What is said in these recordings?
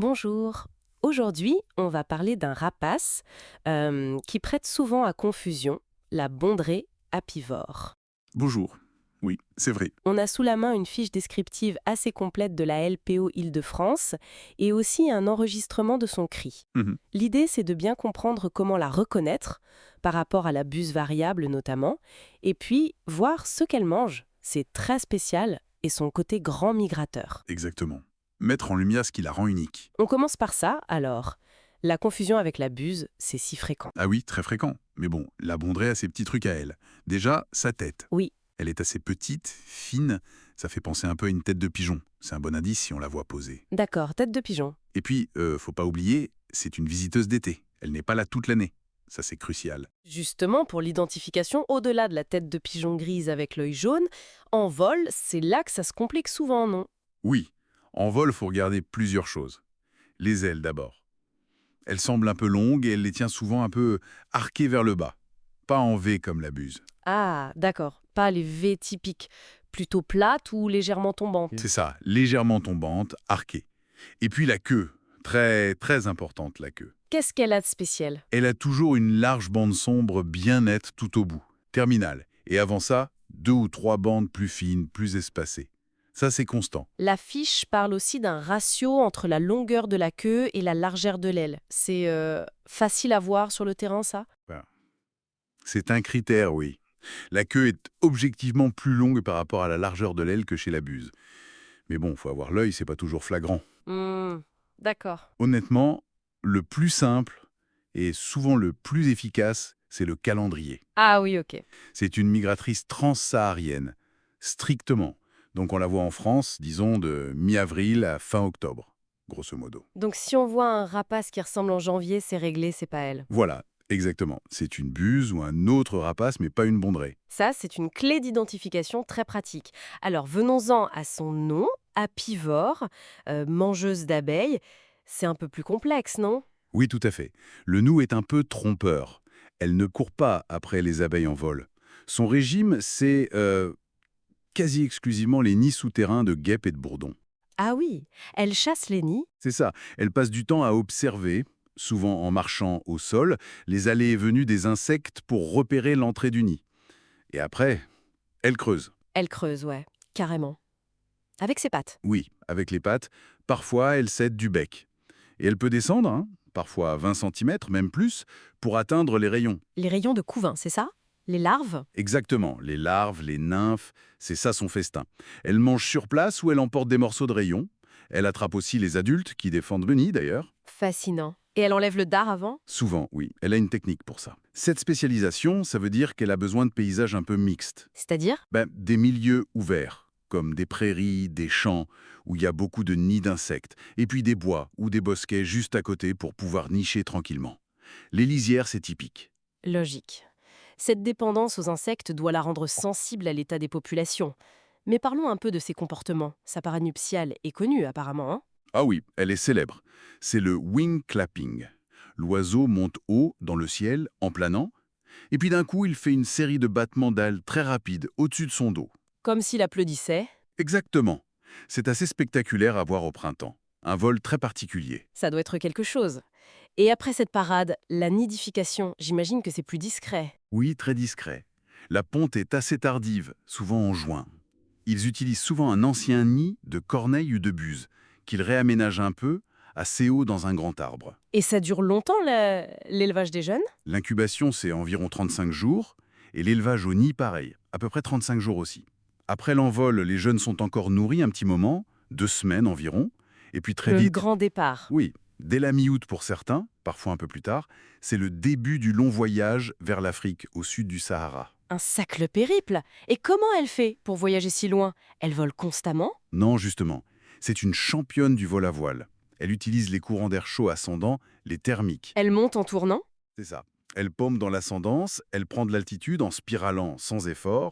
Bonjour. Aujourd'hui, on va parler d'un rapace qui prête souvent à confusion, la bondrée apivore. Bonjour. Oui, c'est vrai. On a sous la main une fiche descriptive assez complète de la LPO Île-de-France et aussi un enregistrement de son cri. Mhm. L'idée, c'est de bien comprendre comment la reconnaître, par rapport à la buse variable notamment, et puis voir ce qu'elle mange. C'est très spécial et son côté grand migrateur. Exactement. Mettre en lumière ce qui la rend unique. On commence par ça, alors. La confusion avec la buse, c'est si fréquent. Ah oui, très fréquent. Mais bon, la bondrée a ses petits trucs à elle. Déjà, sa tête. Oui, Elle est assez petite, fine, ça fait penser un peu à une tête de pigeon. C'est un bon indice si on la voit posée. d'accord, tête de pigeon. Et puis, faut pas oublier, c'est une visiteuse d'été. Elle n'est pas là toute l'année. Ça, c'est crucial. Justement, pour l'identification, au-delà de la tête de pigeon grise avec l'œil jaune, en vol, c'est là que ça se complique souvent, non? Oui, en vol, faut regarder plusieurs choses. Les ailes d'abord. Elles semblent un peu longues et elle les tient souvent un peu arquées vers le bas. Pas en V comme la buse. Ah, d'accord, pas les V typiques, plutôt plates ou légèrement tombantes. C'est ça, légèrement tombante, arquée. Et puis la queue, très très importante la queue. Qu'est-ce qu'elle a de spécial? Elle a toujours une large bande sombre bien nette tout au bout, terminale. Et avant ça, 2 ou 3 bandes plus fines, plus espacées. Ça c'est constant. La fiche parle aussi d'un ratio entre la longueur de la queue et la largeur de l'aile. C'est facile à voir sur le terrain, ça? Voilà. C'est un critère, oui. La queue est objectivement plus longue par rapport à la largeur de l'aile que chez la buse. Mais bon, faut avoir l'œil, c'est pas toujours flagrant. Hmm, d'accord. Honnêtement, le plus simple et souvent le plus efficace, c'est le calendrier. Ah oui, ok. C'est une migratrice transsaharienne, strictement. Donc on la voit en France, disons, de mi-avril à fin octobre, grosso modo. Donc si on voit un rapace qui ressemble en janvier, c'est réglé, c'est pas elle. Voilà, exactement. C'est une buse ou un autre rapace, mais pas une bondrée. Ça, c'est une clé d'identification très pratique. Alors venons-en à son nom, apivore, mangeuse d'abeilles. C'est un peu plus complexe, non? Oui, tout à fait. Le nous est un peu trompeur. Elle ne court pas après les abeilles en vol. Son régime, c'est quasi exclusivement les nids souterrains de guêpes et de bourdons. Ah oui, elle chasse les nids. C'est ça, elle passe du temps à observer, souvent en marchant au sol, les allées et venues des insectes pour repérer l'entrée du nid. Et après, elle creuse. Elle creuse, ouais, carrément. Avec ses pattes. Oui, avec les pattes, parfois elle s'aide du bec. Et elle peut descendre, parfois à 20 centimètres, même plus, pour atteindre les rayons. Les rayons de couvain, c'est ça? Les larves? Exactement, les larves, les nymphes, c'est ça son festin. Elle mange sur place ou elle emporte des morceaux de rayons. Elle attrape aussi les adultes, qui défendent le nid d'ailleurs. Fascinant. Et elle enlève le dard avant? Souvent, oui, elle a une technique pour ça. Cette spécialisation, ça veut dire qu'elle a besoin de paysages un peu mixtes. C'est-à-dire? Des milieux ouverts, comme des prairies, des champs, où il y a beaucoup de nids d'insectes, et puis des bois ou des bosquets juste à côté pour pouvoir nicher tranquillement. Les lisières, c'est typique. Logique. Cette dépendance aux insectes doit la rendre sensible à l'état des populations. Mais parlons un peu de ses comportements. Sa parade nuptiale est connue apparemment, hein? Ah oui, elle est célèbre. C'est le wing clapping. L'oiseau monte haut dans le ciel en planant, et puis d'un coup, il fait une série de battements d'ailes très rapides au-dessus de son dos. Comme s'il applaudissait. Exactement. C'est assez spectaculaire à voir au printemps. Un vol très particulier. Ça doit être quelque chose. Et après cette parade, la nidification, j'imagine que c'est plus discret. Oui, très discret. La ponte est assez tardive, souvent en juin. Ils utilisent souvent un ancien nid de corneille ou de buse, qu'ils réaménagent un peu, assez haut dans un grand arbre. Et ça dure longtemps, l'élevage des jeunes? L'incubation, c'est environ 35 jours, et l'élevage au nid, pareil, à peu près 35 jours aussi. Après l'envol, les jeunes sont encore nourris un petit moment, 2 semaines environ, et puis très Le vite, grand départ. oui, dès la mi-août pour certains, parfois un peu plus tard, c'est le début du long voyage vers l'Afrique, au sud du Sahara. Un sacré périple. Et comment elle fait pour voyager si loin? Elle vole constamment? Non, justement, c'est une championne du vol à voile. Elle utilise les courants d'air chaud ascendants, les thermiques. Elle monte en tournant? C'est ça. Elle paume dans l'ascendance, elle prend de l'altitude en spiralant sans effort,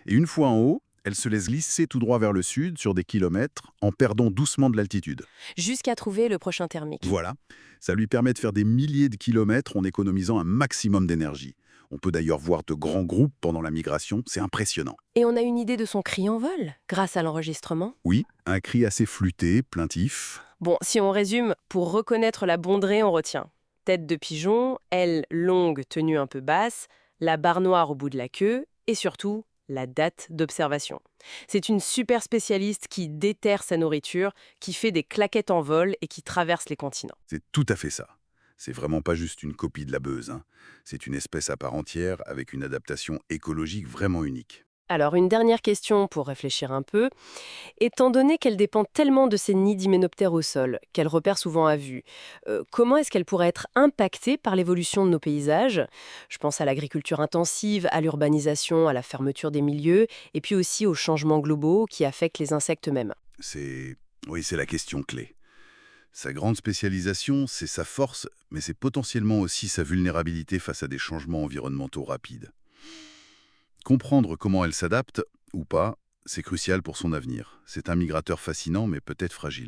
et une fois en haut, elle se laisse glisser tout droit vers le sud sur des kilomètres en perdant doucement de l'altitude. Jusqu'à trouver le prochain thermique. Voilà, ça lui permet de faire des milliers de kilomètres en économisant un maximum d'énergie. On peut d'ailleurs voir de grands groupes pendant la migration, c'est impressionnant. Et on a une idée de son cri en vol, grâce à l'enregistrement? Oui, un cri assez flûté, plaintif. Bon, si on résume, pour reconnaître la bondrée, on retient tête de pigeon, aile longue, tenue un peu basse, la barre noire au bout de la queue et surtout la date d'observation. C'est une super spécialiste qui déterre sa nourriture, qui fait des claquettes en vol et qui traverse les continents. C'est tout à fait ça. C'est vraiment pas juste une copie de la beuse, hein. C'est une espèce à part entière avec une adaptation écologique vraiment unique. Alors, une dernière question pour réfléchir un peu. Étant donné qu'elle dépend tellement de ses nids d'hyménoptères au sol, qu'elle repère souvent à vue, comment est-ce qu'elle pourrait être impactée par l'évolution de nos paysages? Je pense à l'agriculture intensive, à l'urbanisation, à la fermeture des milieux, et puis aussi aux changements globaux qui affectent les insectes eux-mêmes. C'est... Oui, c'est la question clé. Sa grande spécialisation, c'est sa force, mais c'est potentiellement aussi sa vulnérabilité face à des changements environnementaux rapides. Comprendre comment elle s'adapte, ou pas, c'est crucial pour son avenir. C'est un migrateur fascinant, mais peut-être fragile.